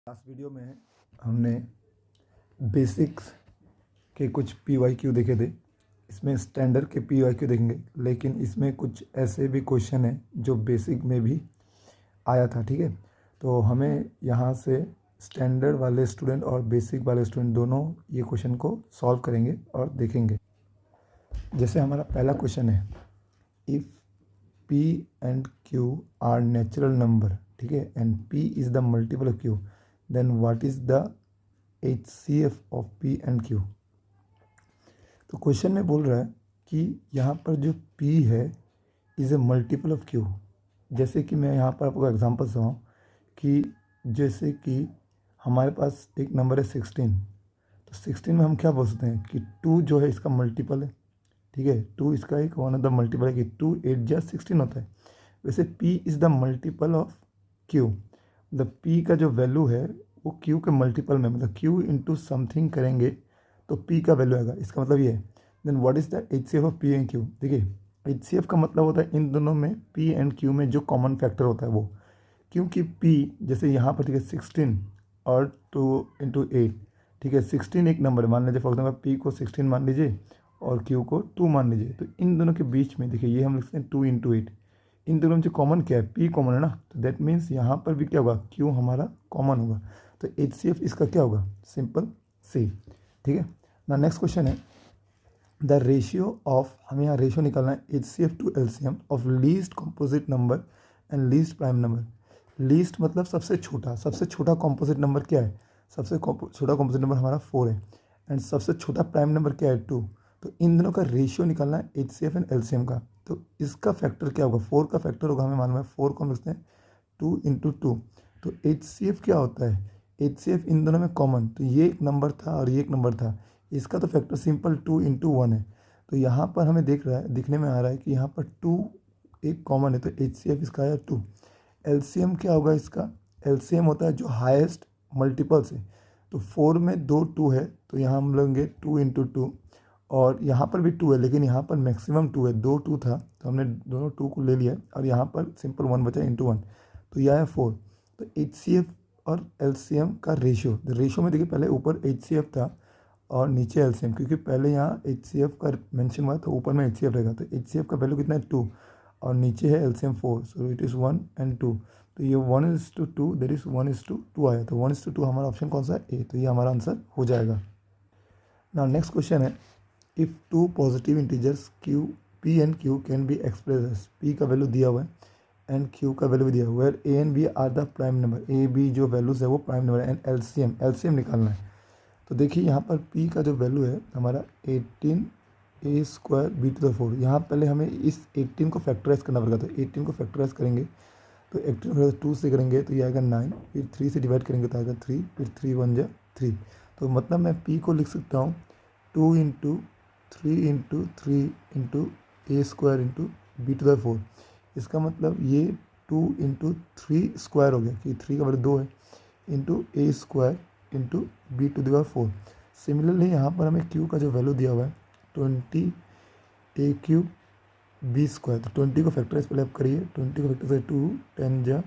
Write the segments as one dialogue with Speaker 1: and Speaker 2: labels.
Speaker 1: Last video में हमने basics के कुछ PYQ देखे थे। इसमें स्टैंडर्ड के PYQ देखेंगे, लेकिन इसमें कुछ ऐसे भी क्वेश्चन हैं जो बेसिक में भी आया था। ठीक है, तो हमें यहाँ से स्टैंडर्ड वाले स्टूडेंट और बेसिक वाले स्टूडेंट दोनों ये क्वेश्चन को सॉल्व करेंगे और देखेंगे। जैसे हमारा पहला क्वेश्चन है, if P and Q are natural number, ठीक है, and P is the multiple of Q, then what is the HCF of P and Q। तो क्वेश्चन में बोल रहा है कि यहाँ पर जो P है is a multiple of Q। जैसे कि मैं यहाँ पर आपको एग्जांपल सुनाऊँ कि जैसे कि हमारे पास एक नंबर है 16, तो 16 में हम क्या बोल सकते हैं कि 2 जो है इसका मल्टीपल है। ठीक है, 2 इसका एक वन ऑफ द मल्टीपल है कि 2 8 जा 16 होता है। वैसे P is the multiple of Q। मतलब P का जो वैल्यू है वो Q के मल्टीपल में, मतलब Q इंटू समथिंग करेंगे तो P का वैल्यू आएगा। इसका मतलब ये है। Then what is the HCF of P and Q। देखिए, HCF का मतलब होता है इन दोनों में P एंड Q में जो कॉमन फैक्टर होता है वो, क्योंकि P जैसे यहाँ पर, ठीक है, 16 और 2 इंटू 8, ठीक है, 16 एक नंबर है, मान लीजिए फॉर एग्जाम्पल P को 16 मान लीजिए और Q को 2 मान लीजिए, तो इन दोनों के बीच में देखिए ये हम लिखते हैं 2 इंटू 8। इन दोनों में जो कॉमन क्या है, P कॉमन है ना, तो दैट मीन्स यहाँ पर भी क्या होगा, Q हमारा कॉमन होगा। तो HCF इसका क्या होगा, सिंपल C। ठीक है ना। नेक्स्ट क्वेश्चन है, द रेशियो ऑफ, हमें यहाँ रेशियो निकालना है HCF to LCM of least composite number and least prime number. Least मतलब सबसे छोटा कॉम्पोजिट नंबर क्या है, सबसे छोटा कॉम्पोजिट नंबर हमारा 4 है, एंड सबसे छोटा प्राइम नंबर क्या है, 2। तो इन दोनों का रेशियो निकालना है HCF एंड LCM का। तो इसका फैक्टर क्या होगा, 4 का फैक्टर होगा, हमें मालूम है 4 को हम लिखते हैं 2 इंटू 2। तो HCF क्या होता है, HCF इन दोनों में कॉमन, तो ये एक नंबर था और ये एक नंबर था, इसका तो फैक्टर सिंपल 2 इंटू 1 है। तो यहाँ पर हमें दिखने में आ रहा है कि यहाँ पर 2 एक कॉमन है, तो HCF इसका आया 2। LCM क्या होगा इसका, LCM होता है जो हाईएस्ट मल्टीपल्स है। तो 4 में 2 2 है, तो यहाँ हम लेंगे 2 इंटू 2, और यहाँ पर भी 2 है, लेकिन यहाँ पर मैक्सिमम 2 है, 2 2 था तो हमने दोनों 2 को ले लिया, और यहाँ पर सिंपल 1 बचा इंटू 1, तो यह है 4। तो HCF और LCM का रेशियो में देखिए, पहले ऊपर HCF था और नीचे LCM, क्योंकि पहले यहाँ HCF का मेंशन हुआ तो ऊपर में HCF रहेगा। तो HCF का वैल्यू कितना है, 2, और नीचे है LCM 4, so it is 1 and 2। तो ये 1:2, दैट इज़ 1:2 आया, तो 1:2 हमारा ऑप्शन कौन सा है, ए। तो ये हमारा आंसर हो जाएगा। ना नेक्स्ट क्वेश्चन है, if 2 positive integers P and Q can be express, P का वैल्यू दिया हुआ है एंड Q का वैल्यू भी दिया हुआ है, where A and B are the prime number, A B जो वैल्यूज़ है वो प्राइम नंबर है, एंड LCM निकालना है। तो देखिए यहाँ पर P का जो वैल्यू है हमारा 18A² B⁴। यहाँ पहले हमें इस 18 को फैक्टराइज करना पड़ेगा, तो 18 को फैक्टराइज करेंगे तो 18 2 से करेंगे तो ये आएगा 9, फिर 3 से डिवाइड करेंगे तो आएगा 3, फिर 3 1 जा 3। तो मतलब मैं P को लिख सकता हूँ 2 into 3 into 3 into A² into B⁴। इसका मतलब ये 2 इंटू 3 स्क्वायर हो गया, कि 3 का वैल्यू 2 है, into A² into B⁴। Similarly यहाँ पर हमें Q का जो वैल्यू दिया हुआ है 20A³ B², तो 20 को फैक्टराइज पहले आप करिए, 20 को फैक्टराइज 2 10 जा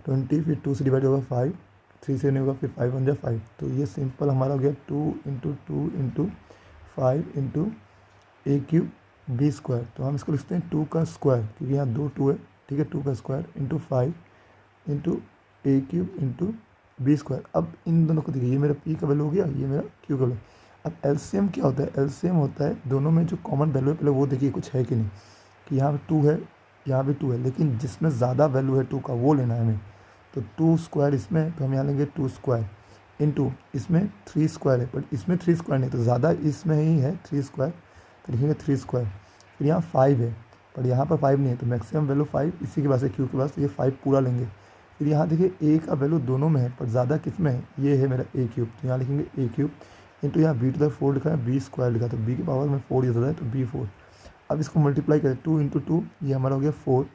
Speaker 1: 20, फिर 2 से डिवाइड होगा 5, 3 से नहीं होगा, फिर 5 1 जा 5। तो ये सिंपल हमारा हो गया 2 into 2 into 5 into A³ B²। तो हम इसको लिखते हैं 2 का स्क्वायर, क्योंकि यहाँ 2 2 है, ठीक है, 2 का square into 5 into A³ into B²। अब इन दोनों को देखिए, ये मेरा P का वैल्यू हो गया, ये मेरा Q का वैल्यू। अब LCM क्या होता है, LCM होता है दोनों में जो कॉमन वैल्यू है, पहले वो देखिए कुछ है कि नहीं, कि यहाँ 2 है, यहाँ भी 2 है, लेकिन जिसमें ज़्यादा वैल्यू है 2 का वो लेना है हमें। तो 2 स्क्वायर इसमें, तो हम यहाँ लेंगे 2 स्क्वायर इंटू, इसमें 3 स्क्वायर है, बट इसमें 3 स्क्वायर नहीं, तो ज़्यादा इसमें ही है 3 स्क्वायर, तो लिखेंगे 3 स्क्वायर। फिर यहाँ 5 है, पर यहाँ पर 5 नहीं है, तो मैक्सिमम वैल्यू 5 इसी के पास है, Q के पास, तो ये 5 पूरा लेंगे। फिर यहाँ देखिए A का वैल्यू दोनों में है, पर ज़्यादा किस में है, ये है मेरा A³, तो यहाँ लिखेंगे A³ इंटू यहाँ B⁴ लिखा है, B² लिखा है, तो B की पावर में 4 यूज़ होता है, तो B4। अब इसको मल्टीप्लाई करें, 2 इंटू 2 ये हमारा हो गया 4,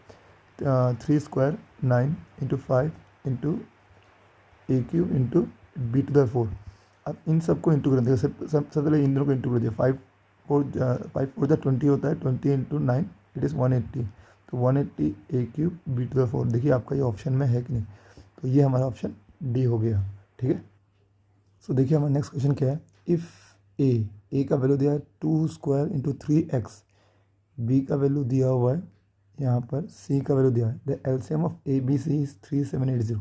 Speaker 1: 3 square 9 into 5 into A³ into B⁴। अब इन सबको इंटू करें, सबसे पहले इन दोनों को इंटू कर दिया, 5 4 जा 20 होता है, 20 इंटू 9 इट इज़ 180, तो 180 A³ B⁴। देखिए आपका ये ऑप्शन में है कि नहीं, तो ये हमारा ऑप्शन डी हो गया। ठीक है। सो देखिए हमारा नेक्स्ट क्वेश्चन क्या है, इफ़ ए का वैल्यू दिया है 2² इंटू 3x, बी का वैल्यू दिया हुआ है यहाँ पर, सी का वैल्यू दिया है, the LCM of A B C is 3780।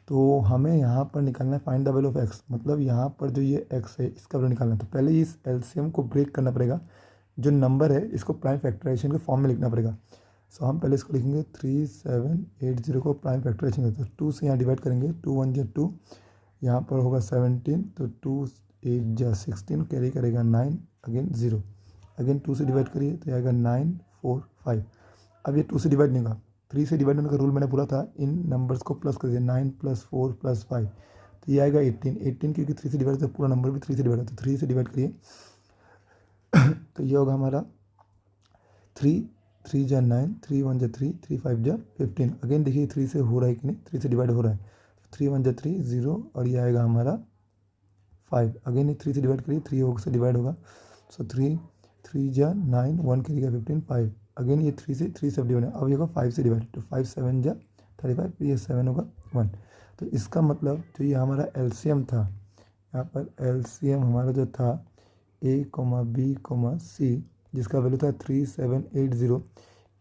Speaker 1: तो हमें यहाँ पर निकालना है find the value of x, मतलब यहाँ पर जो ये एक्स है इसका वैल्यू निकालना है। तो पहले इस एलसीएम को ब्रेक करना पड़ेगा, जो नंबर है इसको प्राइम फैक्टराइजेशन के फॉर्म में लिखना पड़ेगा। सो हम पहले इसको लिखेंगे 3780 को प्राइम फैक्टराइजेशन करते हैं, 2 से यहाँ डिवाइड करेंगे, 2 1 जा 2, यहाँ पर होगा 17, तो 2 8 जा 16, कैरी करेगा 9, अगेन 0, अगेन 2 से डिवाइड करिए तो आएगा 9 4 5। अब ये 2 से डिवाइड नहीं होगा, 3 से डिवाइड होने का रूल मैंने बोला था, इन नंबर्स को प्लस कर दिया, 9 + 4 + 5, तो ये आएगा 18 क्योंकि 3 से डिवाइड, तो पूरा नंबर भी 3 से डिवाइड होता है, 3 से डिवाइड करिए तो ये होगा हमारा 3 3 जा 9, 3 1 जा 3, 3 5 जा 15। अगेन देखिए 3 से हो रहा है कि नहीं, 3 से डिवाइड हो रहा है, 3 1 जा 3 0, और ये आएगा हमारा 5। अगेन ये 3 से डिवाइड करिए, 3 से डिवाइड होगा, सो 3 3 जा 9, 1 करिएगा 15 5। अगेन ये 3 से डिवाइड है, अब ये होगा 5 से डिवाइड, तो 5 7 जा 35, ये 7 होगा 1। तो इसका मतलब जो ये हमारा एलसीएम था, यहाँ पर एलसीएम हमारा जो था ए कोमा बी कोमा सी, जिसका वैल्यू था 3780,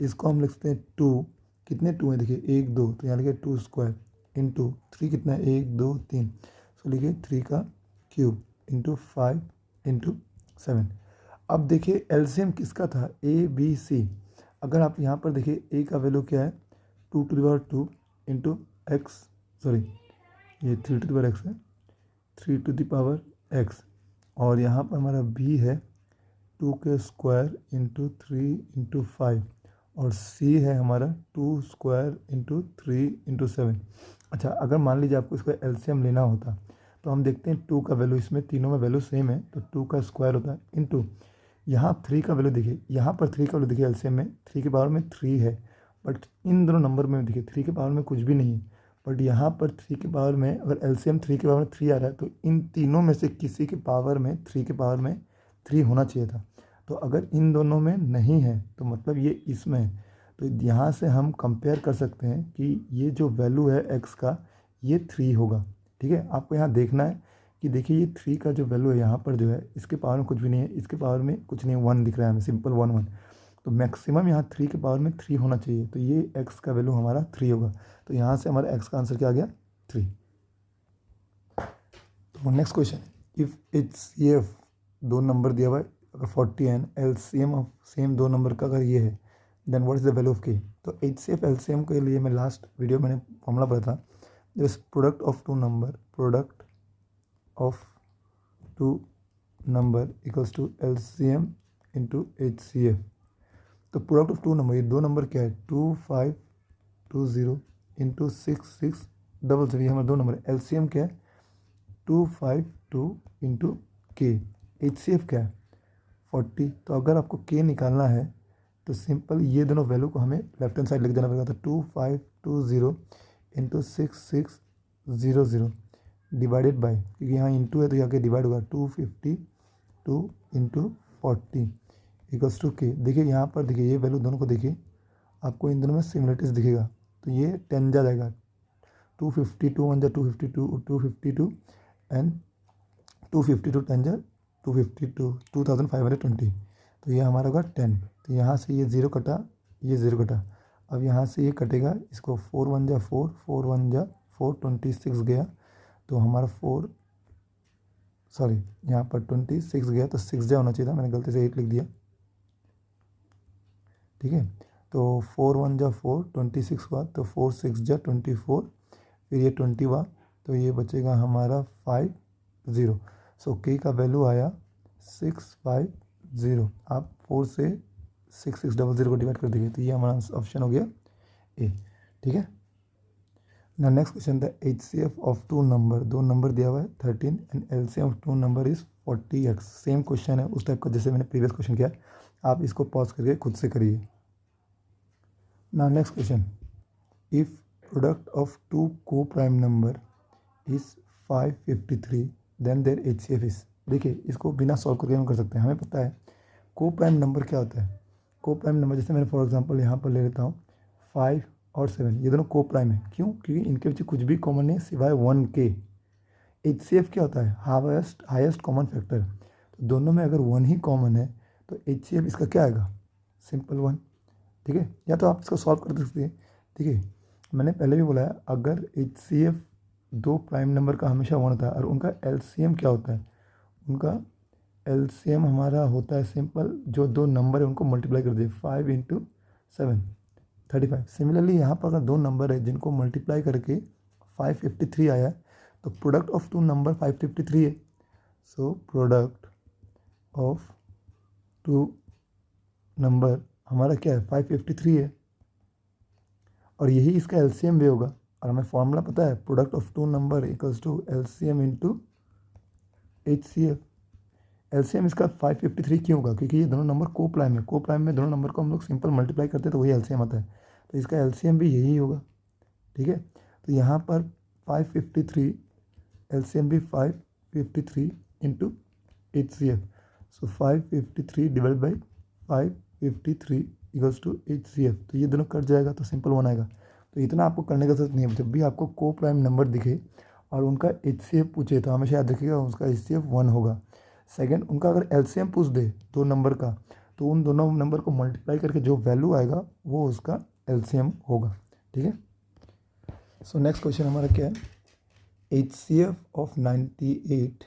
Speaker 1: इसको हम लिखते हैं 2, कितने 2 हैं देखिए 1 2, तो यहाँ लिखे 2² इंटू 3 कितना है 1 2 3, सो लिखिए 3 का क्यूब इंटू 5 इंटू 7। अब देखिए एलसीएम किसका था, ए बी सी। अगर आप यहाँ पर देखिए ए का वैल्यू क्या है 2 इंटू एक्स, सॉरी ये 3 है, 3 और यहाँ पर हमारा बी है 2² इंटू 3 इंटू 5, और सी है हमारा 2² इंटू 3 इंटू 7। अच्छा, अगर मान लीजिए आपको इसका एलसीएम लेना होता तो हम देखते हैं 2 का वैल्यू, इसमें तीनों में वैल्यू सेम है, तो 2 का स्क्वायर होता है इंटू यहाँ 3 का वैल्यू देखिए, यहाँ पर 3 का वैल्यू देखिए एलसीएम में 3 के पावर में 3 है, बट इन दोनों नंबर में देखिए 3 के पावर में कुछ भी नहीं है, बट यहाँ पर 3 के पावर में अगर एलसीएम 3 के पावर में 3 आ रहा है तो इन तीनों में से किसी के पावर में 3 के पावर में 3 होना चाहिए था। तो अगर इन दोनों में नहीं है तो मतलब ये इसमें है, तो यहाँ से हम कंपेयर कर सकते हैं कि ये जो वैल्यू है एक्स का ये 3 होगा। ठीक है, आपको यहाँ देखना है कि देखिए ये 3 का जो वैल्यू है यहाँ पर जो है इसके पावर में कुछ भी नहीं है, इसके पावर में कुछ नहीं है, 1 दिख रहा है हमें, सिंपल 1 1, तो मैक्सिमम यहाँ 3 के पावर में 3 होना चाहिए, तो ये एक्स का वैल्यू हमारा 3 होगा। तो यहाँ से हमारा एक्स का आंसर क्या आ गया 3। तो नेक्स्ट क्वेश्चन है, इफ़ HCF दो नंबर दिया हुआ है, अगर 40 एंड एलसीएम ऑफ सेम दो नंबर का अगर ये है, then what is the value of K. तो HCF एलसीएम के लिए मैं लास्ट वीडियो मैंने फॉर्मूला पढ़ा था, this product of two number equals to LCM into HCF। तो प्रोडक्ट ऑफ टू नंबर, ये दो नंबर क्या है 2520 इंटू 6600, ये हमारे दो नंबर है। LCM क्या है 252 इंटू के, HCF क्या है 40। तो अगर आपको के निकालना है तो सिंपल ये दोनों वैल्यू को हमें लेफ्ट हैंड साइड लिख देना पड़ेगा। तो 2520 इंटू 6600 डिवाइडेड बाय, क्योंकि यहाँ इंटू है तो यहाँ के डिवाइड होगा 252 इंटू 40 इक्वल्स टू के। देखिए यहाँ पर देखिए ये वैल्यू दोनों को देखिए, आपको इन दोनों में सिमिलरिटीज दिखेगा, तो ये 10 जा जाएगा, 252 1 जा 252 एंड 252 10 जा 252 2520, तो ये हमारा होगा 10। तो यहाँ से ये 0 कटा, ये 0 कटा, अब यहाँ से ये कटेगा, इसको 4 1 जा 4, 4 1 जा 4, 26 गया, तो हमारा 4 सॉरी यहाँ पर 26 गया, तो 6 जा होना चाहिए था, मैंने गलती से 8 लिख दिया। ठीक है, तो 4 1 जा 4, 26 हुआ, तो 4 6 जा 24, फिर ये 20 हुआ, तो ये बचेगा हमारा 50। सो के का वैल्यू आया 650। आप 4 से 6600 को डिवाइड कर दीजिए, तो ये हमारा ऑप्शन हो गया ए। ठीक है ना, नेक्स्ट क्वेश्चन था HCF ऑफ टू नंबर, दो नंबर दिया हुआ है 13 and LCM of two number is 40x। Same question है उस टाइप का जैसे मैंने प्रीवियस क्वेश्चन किया, आप इसको पॉज करके खुद से करिए ना। Next question, if product of two को prime number is 553 then there HCF is. देखिए इसको बिना सॉल्व करके हम कर सकते हैं, हमें पता है को प्राइम नंबर क्या होता है। को प्राइम नंबर जैसे मैंने फॉर एग्जांपल यहाँ पर ले लेता हूँ 5 और 7, ये दोनों को प्राइम है, क्यों, क्योंकि इनके बीच कुछ भी कॉमन नहीं सिवाय 1 के। HCF क्या होता है? Highest common factor. तो दोनों में अगर 1 ही कॉमन है तो HCF इसका क्या आएगा? सिंपल 1। ठीक है, या तो आप इसको सॉल्व कर सकते हैं। ठीक है, मैंने पहले भी बोला है, अगर HCF दो प्राइम नंबर का हमेशा 1 होता है और उनका LCM क्या होता है? उनका LCM हमारा होता है सिंपल, जो दो नंबर है उनको मल्टीप्लाई कर दिए, 5 × 7 35। सिमिलरली यहाँ पर अगर दो नंबर है जिनको मल्टीप्लाई करके 553 आया है, तो प्रोडक्ट ऑफ टू नंबर 553 है। So product of two number हमारा क्या है? 553 है, और यही इसका LCM भी होगा। और हमें फॉर्मूला पता है, product of two number equals to LCM × HCF। LCM इसका 553 क्यों होगा? क्योंकि ये दोनों नंबर को प्राइम है। को प्राइम में दोनों नंबर को हम लोग सिंपल मल्टीप्लाई करते हैं तो वही LCM आता है, तो इसका LCM भी यही होगा। ठीक है, तो यहाँ पर 553, LCM भी 553 × HCF। So 553 divide by 553 equals to HCF। तो ये दोनों कट जाएगा तो सिंपल 1 आएगा। तो इतना आपको करने का जरूरत नहीं है। जब भी आपको को प्राइम नंबर दिखे और उनका HCF पूछे तो हमेशा याद रखिएगा उसका HCF 1 होगा। सेकंड, उनका अगर LCM पूछ दे दो नंबर का, तो उन दोनों नंबर को मल्टीप्लाई करके जो वैल्यू आएगा वो उसका LCM होगा। ठीक है, सो नेक्स्ट क्वेश्चन हमारा क्या है? HCF of 98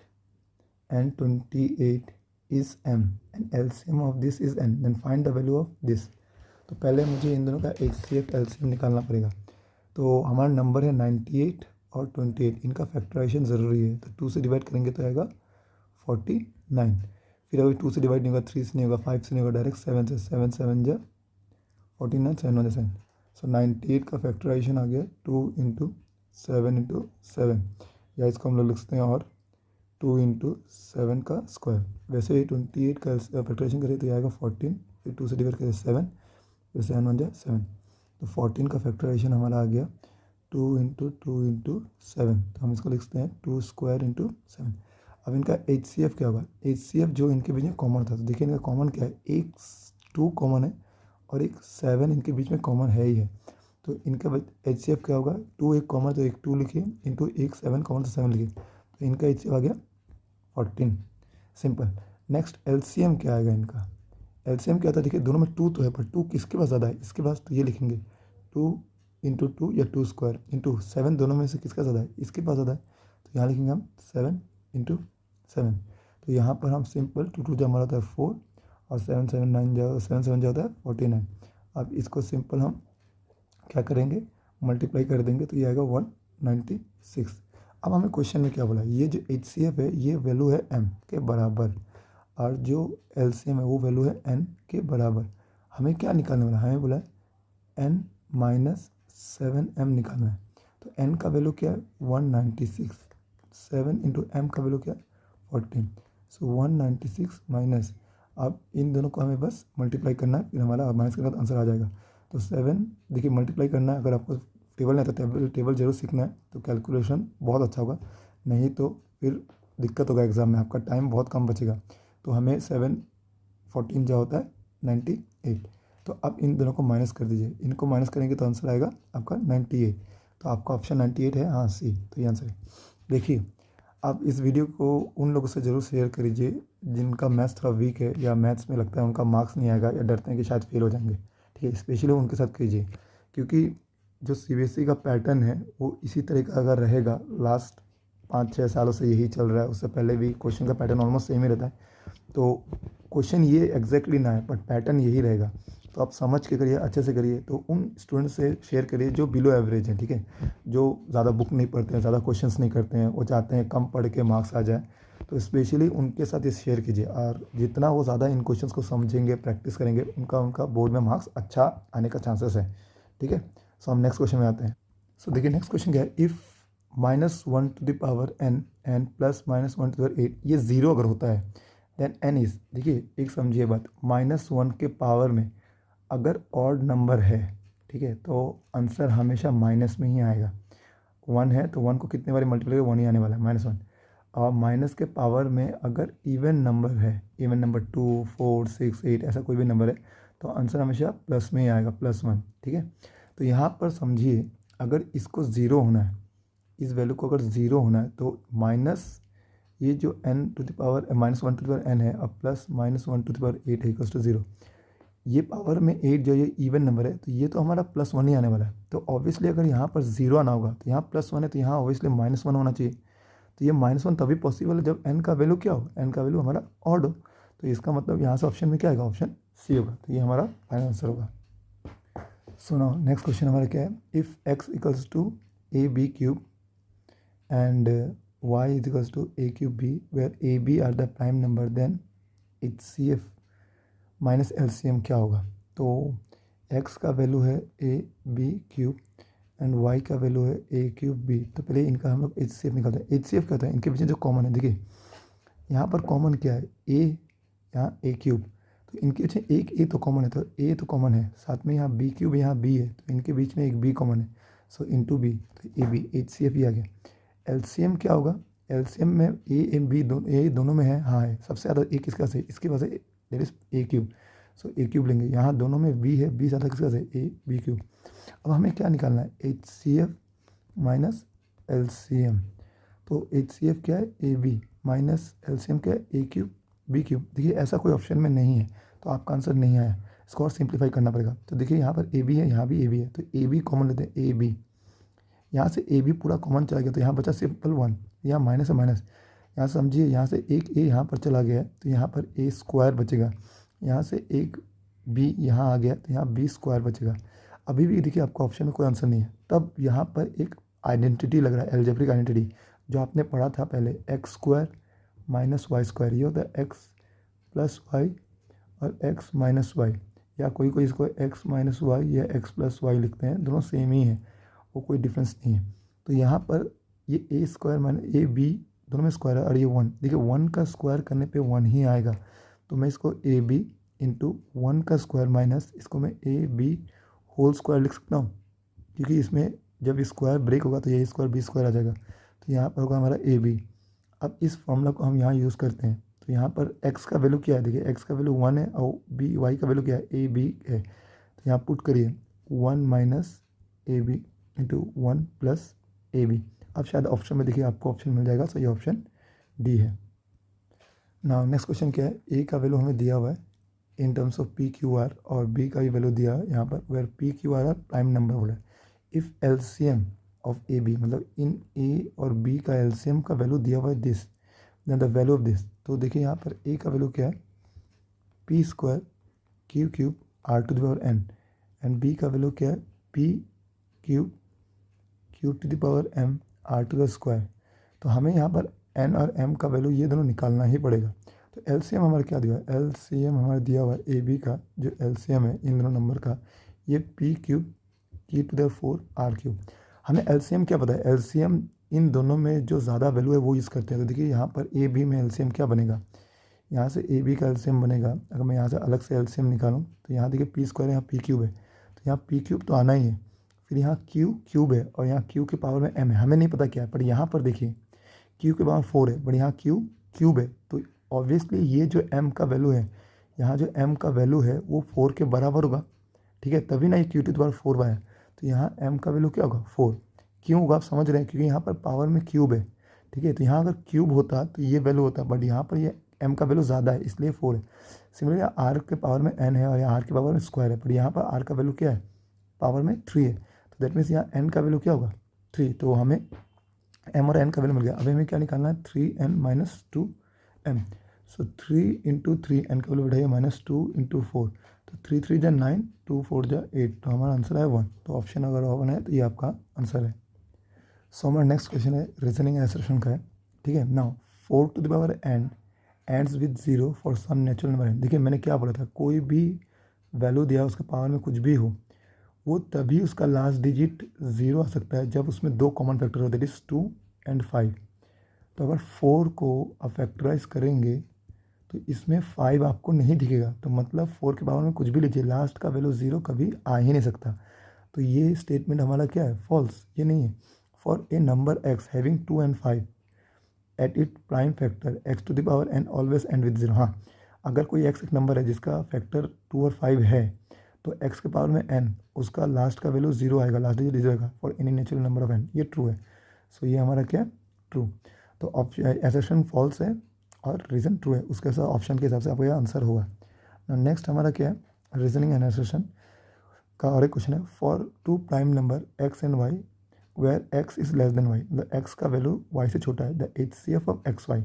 Speaker 1: and 28 is m and LCM of this is n, then find the value of this। तो पहले मुझे इन दोनों का HCF LCM निकालना पड़ेगा। तो हमारा नंबर है 98 और 28, इनका फैक्टराइजेशन ज़रूरी है। तो 2 से डिवाइड करेंगे तो आएगा 49। फिर अभी 2 से डिवाइड नहीं होगा, 3 से नहीं होगा, 5 से नहीं होगा, डायरेक्ट 7 से। 7 7 जा 49, 7 1 7। सो 98 का फैक्टराइजेशन आ गया 2 × 7 × 7, या इसको हम लोग लिखते हैं और 2 × 7 का स्क्वायर। वैसे ही 28 का फैक्टराइजेशन करें तो ये आएगा 14, फिर 2 से डिवाइड करें 7, फिर 7 1 जा 7। तो 14 का फैक्टराइजेशन हमारा आ गया 2 × 2 × 7। तो हम इसको लिखते हैं 2 स्क्वायर × 7। अब इनका HCF क्या होगा? HCF जो इनके बीच में कॉमन था, तो देखिए इनका कॉमन क्या है? एक 2 कॉमन है और एक 7 इनके बीच में कॉमन है ही है। तो इनका HCF क्या होगा? 2 एक कॉमन तो एक 2 लिखिए, इंटू एक 7 कॉमन तो 7 लिखिए, तो इनका HCF आ गया 14। सिंपल। नेक्स्ट LCM क्या आएगा इनका? LCM क्या होता है? देखिए दोनों में 2 तो है, पर 2 किसके पास ज़्यादा है? इसके पास, तो ये लिखेंगे 2 × 2 या 2 स्क्वायर × 7, दोनों में से किसका ज़्यादा है? इसके पास ज़्यादा है, तो यहाँ लिखेंगे हम 7 × 7। तो यहाँ पर हम सिंपल 2 2 जो हमारा होता है 4, और 7 7 9 जो 7 7 जो होता है 49। अब इसको सिंपल हम क्या करेंगे? मल्टीप्लाई कर देंगे तो ये आएगा 196। अब हमें क्वेश्चन में क्या बोला? ये जो HCF है ये वैल्यू है m के बराबर, और जो LCM है वो वैल्यू है n के बराबर। हमें क्या निकालने वाला? हमें बोला है n - 7m निकालना है। तो n का वैल्यू क्या है? 196। 7 × m का वैल्यू क्या है? 14। सो 196 माइनस, अब इन दोनों को हमें बस मल्टीप्लाई करना है, फिर हमारा माइनस करना तो आंसर आ जाएगा। तो 7, देखिए मल्टीप्लाई करना है। अगर आपको टेबल नहीं आता, टेबल जरूर सीखना है, तो कैलकुलेशन बहुत अच्छा होगा, नहीं तो फिर दिक्कत होगा एग्ज़ाम में, आपका टाइम बहुत कम बचेगा। तो हमें 7 14 जो होता है 98। तो अब इन दोनों को माइनस कर दीजिए, इनको माइनस करेंगे तो आंसर आएगा आपका 98। तो आपका ऑप्शन 98 है, हाँ सी, तो ये आंसर है। देखिए, आप इस वीडियो को उन लोगों से ज़रूर शेयर करिए जिनका मैथ्स थोड़ा वीक है, या मैथ्स में लगता है उनका मार्क्स नहीं आएगा, या डरते हैं कि शायद फेल हो जाएंगे। ठीक है, स्पेशली उनके साथ कीजिए, क्योंकि जो CBSE का पैटर्न है वो इसी तरह का अगर रहेगा, लास्ट 5 6 सालों से यही चल रहा है, उससे पहले भी क्वेश्चन का पैटर्न ऑलमोस्ट सेम ही रहता है। तो क्वेश्चन ये एग्जैक्टली ना है, बट पैटर्न यही रहेगा। तो आप समझ के करिए, अच्छे से करिए। तो उन स्टूडेंट से शेयर करिए जो बिलो एवरेज हैं, ठीक है, जो ज़्यादा बुक नहीं पढ़ते हैं, ज़्यादा क्वेश्चंस नहीं करते हैं, वो चाहते हैं कम पढ़ के मार्क्स आ जाए। तो स्पेशली उनके साथ ये शेयर कीजिए, और जितना वो ज़्यादा इन क्वेश्चंस को समझेंगे, प्रैक्टिस करेंगे, उनका बोर्ड में मार्क्स अच्छा आने का चांसेस है। ठीक है, सो हम नेक्स्ट क्वेश्चन में आते हैं। सो देखिए नेक्स्ट क्वेश्चन क्या है? If -1 to the power n and plus -1 to the 8, ये ज़ीरो अगर होता है, देन n इज़, देखिए एक समझिए बात, -1 के पावर में अगर ऑड नंबर है, ठीक है, तो आंसर हमेशा माइनस में ही आएगा। 1 है तो 1 को कितने बार मल्टीप्लाई करें? 1 ही आने वाला है, -1। और माइनस के पावर में अगर इवन नंबर है, इवन नंबर 2 4 6 8 ऐसा कोई भी नंबर है, तो आंसर हमेशा प्लस में ही आएगा, +1। ठीक है, तो यहाँ पर समझिए, अगर इसको ज़ीरो होना है इस वैल्यू को अगर 0 होना है तो माइनस ये जो n to the power -1 to the power n है अब प्लस -1 टू द पावर 8 है इक्वल्स टू 0। ये पावर में 8 जो ये इवन नंबर है तो ये तो हमारा +1 ही आने वाला है। तो ऑब्वियसली अगर यहाँ पर 0 आना होगा तो यहाँ +1 है तो यहाँ ऑब्वियसली -1 होना चाहिए। तो ये -1 तभी पॉसिबल है जब n का वैल्यू क्या हो, n का वैल्यू हमारा ऑड हो। तो इसका मतलब यहाँ से ऑप्शन में क्या आएगा, ऑप्शन सी होगा। तो ये हमारा फाइनल आंसर होगा। सो नाउ नेक्स्ट क्वेश्चन हमारा क्या है, if x equals to ab³ and y is equals to a³ where ab are the prime number देन HCF माइनस LCM क्या होगा। तो x का वैल्यू है ab³ एंड y का वैल्यू है a³b। तो पहले इनका हम लोग HCF निकालते हैं। HCF क्या होता है, इनके पीछे जो कॉमन है, देखिए यहाँ पर कॉमन क्या है a, यहाँ a³, तो इनके पीछे एक a तो कॉमन है, तो a तो कॉमन है, साथ में यहाँ b³ यहाँ b है तो इनके बीच में एक b कॉमन है, सो इंटू b, तो ab HCF ही आ गया। LCM क्या होगा, LCM में a एंड b दोनों में है, हाँ है, सबसे ज़्यादा a किसका से, इसके पास है, that is a³, so a³ लेंगे। यहाँ दोनों में b है, b ज़्यादा किसका से ab³। अब हमें क्या निकालना है, HCF माइनस LCM। तो HCF क्या है AB माइनस LCM क्या है a³ b³। देखिए ऐसा कोई ऑप्शन में नहीं है तो आपका आंसर नहीं आया, इसको और सिंप्लीफाई करना पड़ेगा। तो देखिए यहाँ पर AB है, यहाँ भी AB है, तो AB कॉमन लेते हैं, AB, यहाँ से AB पूरा कॉमन चला गया तो यहाँ बचा सिंपल 1, यहाँ माइनस है माइनस, यहाँ समझिए यहाँ से एक a यहाँ पर चला गया है तो यहाँ पर a² बचेगा, यहाँ से एक b यहाँ आ गया तो यहाँ b² बचेगा। अभी भी देखिए आपको ऑप्शन में कोई आंसर नहीं है, तब यहाँ पर एक आइडेंटिटी लग रहा है, एल्जेब्रिक आइडेंटिटी जो आपने पढ़ा था पहले, x² माइनस y², ये होता है x प्लस वाई और x माइनस वाई, या कोई कोई इसको x माइनस वाई या x प्लस वाई लिखते हैं, दोनों सेम ही है, वो कोई डिफरेंस नहीं है। तो यहाँ पर ये a² माइनस ए बी दोनों में स्क्वायर है और ये 1, देखिए 1 का स्क्वायर करने पे 1 ही आएगा, तो मैं इसको ab इंटू 1 का स्क्वायर माइनस इसको मैं ab होल स्क्वायर लिख सकता हूँ, क्योंकि इसमें जब स्क्वायर ब्रेक होगा तो ये स्क्वायर b² आ जाएगा, तो यहाँ पर होगा हमारा ab। अब इस फॉर्मूला को हम यहाँ यूज़ करते हैं, तो यहाँ पर x का वैल्यू क्या है, देखिए x का वैल्यू 1 है और y का वैल्यू क्या है ab है, तो यहाँ पुट करिए 1 minus ab into 1 plus ab। अब शायद ऑप्शन में देखिए आपको ऑप्शन मिल जाएगा, सही ऑप्शन डी है। नाउ नेक्स्ट क्वेश्चन क्या है, a का वैल्यू हमें दिया हुआ है इन टर्म्स ऑफ PQR और b का भी वैल्यू दिया है यहाँ पर, where PQR are prime number हो रहा है। इफ़ LCM ऑफ AB, मतलब इन a और b का LCM का वैल्यू दिया हुआ है this, then the value of this. तो देखिए यहाँ पर a का वैल्यू क्या है p² q³ r to the power n and b का वैल्यू क्या है p³ q to the power m r to the square. तो हमें यहाँ पर n और m का वैल्यू ये दोनों निकालना ही पड़ेगा। तो LCM हमारा क्या दिया है, LCM हमारा दिया हुआ है AB का जो LCM है इन दोनों नंबर का, ये p³ q to the 4 r³। हमें LCM क्या पता है, LCM इन दोनों में जो ज़्यादा वैल्यू है वो यूज़ करते हैं। तो देखिए यहाँ पर AB में LCM क्या बनेगा, यहाँ से AB का LCM बनेगा, अगर मैं यहाँ से अलग से LCM निकालूँ तो यहाँ देखिए p² यहाँ p³ है, तो यहाँ p³ तो आना ही है, फिर यहाँ q³ है और यहाँ q के पावर में m है, हमें नहीं पता क्या है, पर यहाँ पर देखिए q के पावर 4 है, बट यहाँ q³ है, तो ऑब्वियसली ये जो m का वैल्यू है, यहाँ जो m का वैल्यू है वो 4 के बराबर होगा, ठीक है, तभी ना ये q टू द पावर 4 आया। तो यहाँ m का वैल्यू क्या होगा 4, क्यों होगा आप समझ रहे हैं, क्योंकि यहाँ पर पावर में क्यूब है, ठीक है, तो यहाँ अगर क्यूब होता तो ये वैल्यू होता, बट यहाँ पर ये m का वैल्यू ज़्यादा है इसलिए 4 है। सिमिलरली r के पावर में n है और यहाँ r के पावर में स्क्वायर है, पर यहाँ पर r का वैल्यू क्या है, पावर में 3 है, तो दैट मीन्स यहाँ n का वैल्यू क्या होगा 3, तो हमें m और n का वैल्यू मिल गया। अभी हमें क्या निकालना है 3n माइनस 2m, सो 3 इंटू 3 n का वैल्यू बढ़ाइए माइनस 2 इंटू 4, तो 3 3 जा 9, 2 4 जा 8, तो हमारा आंसर है 1। तो ऑप्शन अगर 1 है तो ये आपका आंसर है। सो हमारा नेक्स्ट क्वेश्चन है रीजनिंग एसर्शन का है, ठीक है। Now 4 to the power n ends with 0 for some natural number n। देखिए मैंने क्या बोला था, कोई भी वैल्यू दिया उसके पावर में कुछ भी हो, वो तभी उसका लास्ट डिजिट 0 आ सकता है जब उसमें 2 कॉमन फैक्टर हो, दैट इज़ 2 एंड 5। तो अगर 4 को आप फैक्टराइज करेंगे तो इसमें 5 आपको नहीं दिखेगा, तो मतलब 4 के पावर में कुछ भी लीजिए लास्ट का वैल्यू 0 कभी आ ही नहीं सकता। तो ये स्टेटमेंट हमारा क्या है, फॉल्स, ये नहीं है। For a number x having 2 and 5 at it prime factor x to the power n always end with 0। हाँ, अगर कोई x एक नंबर है जिसका फैक्टर 2 और 5 है तो x के पावर में n उसका लास्ट का वैल्यू 0 आएगा, लास्ट डिजिट 0 आएगा for any natural number of n, ये ट्रू है। सो ये हमारा क्या है, ट्रू। तो ऑप्शन एसर्शन फॉल्स है और रीज़न ट्रू है, उसके साथ ऑप्शन के हिसाब से आपका यह आंसर होगा। नेक्स्ट हमारा क्या है, रीजनिंग एंड एसर्शन का और एक क्वेश्चन है, for two prime number x and y where x is less than y, मतलब एक्स का वैल्यू वाई से छोटा है, the HCF of x y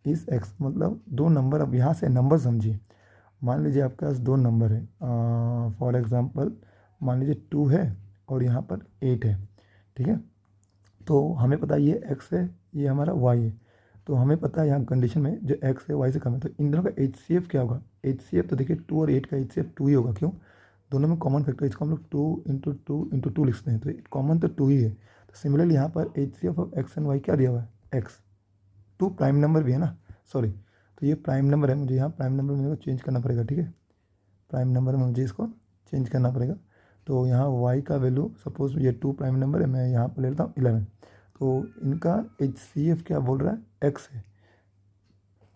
Speaker 1: is x, मतलब दो नंबर, अब यहाँ से नंबर समझिए। मान लीजिए आपके पास दो नंबर है, फॉर एग्जांपल मान लीजिए 2 है और यहाँ पर 8 है, ठीक है। तो हमें पता है ये x है, ये हमारा y है, तो हमें पता है यहाँ कंडीशन में जो x है y से कम है, तो इन दोनों का HCF क्या होगा। HCF तो देखिए 2 और 8 का HCF 2 ही होगा, क्यों, दोनों में कॉमन फैक्टर, इसको हम लोग 2 × 2 लिखते हैं, तो कॉमन तो 2 ही है। तो सिमिलरली यहाँ पर HCF of x and y क्या दिया हुआ है, x। 2 प्राइम नंबर भी है ना, सॉरी, तो ये प्राइम नंबर है, मुझे यहाँ प्राइम नंबर मेरे को चेंज करना पड़ेगा, ठीक है, प्राइम नंबर में मुझे इसको चेंज करना पड़ेगा। तो यहाँ y का वैल्यू, सपोज ये 2 प्राइम नंबर है, मैं यहाँ पर ले लेता हूँ 11, तो इनका HCF क्या बोल रहा है, x है।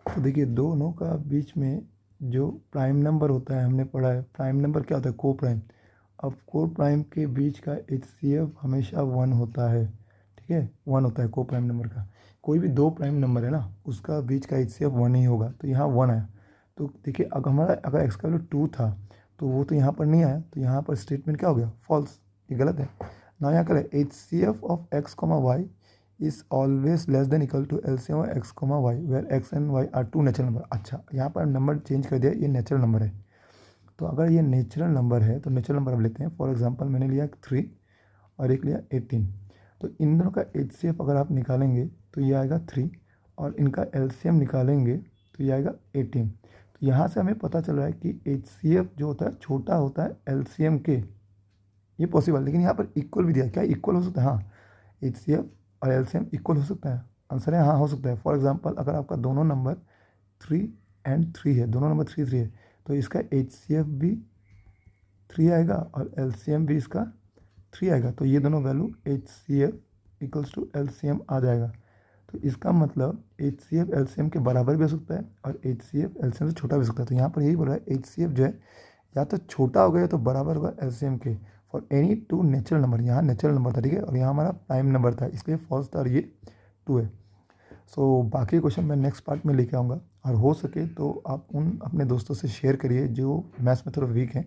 Speaker 1: तो देखिए दोनों का बीच में जो प्राइम नंबर होता है, हमने पढ़ा है प्राइम नंबर क्या होता है, को प्राइम। अब को प्राइम के बीच का HCF हमेशा 1 होता है, ठीक है, 1 होता है को प्राइम नंबर का। कोई भी दो प्राइम नंबर है ना, उसका बीच का HCF 1 ही होगा, तो यहाँ 1 आया। तो देखिए अगर x का वैल्यू 2 था तो वो तो यहाँ पर नहीं आया, तो यहाँ पर स्टेटमेंट क्या हो गया, फॉल्स, ये गलत है ना। यहाँ करें HCF of x, y is always less than equal to LCM of x, y where x and y are two natural number. अच्छा, यहाँ पर नंबर चेंज कर दिया, ये नेचुरल नंबर है। तो अगर ये नेचुरल नंबर है तो नेचुरल नंबर अब लेते हैं, फॉर एग्जांपल मैंने लिया 3 और एक लिया 18, तो इन दोनों का HCF अगर आप निकालेंगे तो ये आएगा 3, और इनका LCM निकालेंगे तो ये आएगा 18। तो यहाँ से हमें पता चल रहा है कि HCF जो होता है छोटा होता है LCM के, ये पॉसिबल। लेकिन यहाँ पर इक्वल भी दिया, क्या इक्वल हो सकता है, हाँ, HCF और LCM इक्वल हो सकता है, आंसर है हाँ हो सकता है। फॉर एग्जांपल अगर आपका दोनों नंबर 3 एंड 3 है, दोनों नंबर 3 है, तो इसका HCF भी 3 आएगा और LCM भी इसका 3 आएगा, तो ये दोनों value HCF equals to LCM आ जाएगा। तो इसका मतलब HCF LCM के बराबर भी हो सकता है और HCF LCM से छोटा भी हो सकता है। तो यहाँ पर यही बोल रहा है HCF जो है या तो छोटा होगा या तो बराबर होगा LCM के for any two natural number. यहाँ नेचुरल नंबर था, ठीक है, और यहाँ हमारा प्राइम नंबर था, इसलिए फॉल्स था और ये 2 है। सो बाकी क्वेश्चन मैं नेक्स्ट पार्ट में लेके आऊँगा, और हो सके तो आप उन अपने दोस्तों से शेयर करिए जो मैथ्स में थोड़ा वीक हैं,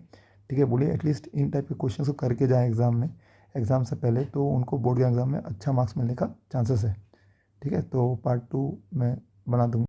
Speaker 1: ठीक है, बोलिए एटलीस्ट इन टाइप के क्वेश्चन को करके जाएँ एग्ज़ाम में, एग्ज़ाम से पहले, तो उनको बोर्ड के एग्ज़ाम में अच्छा मार्क्स मिलने का चांसेस है, ठीक है। तो पार्ट 2 मैं बना दूँगा।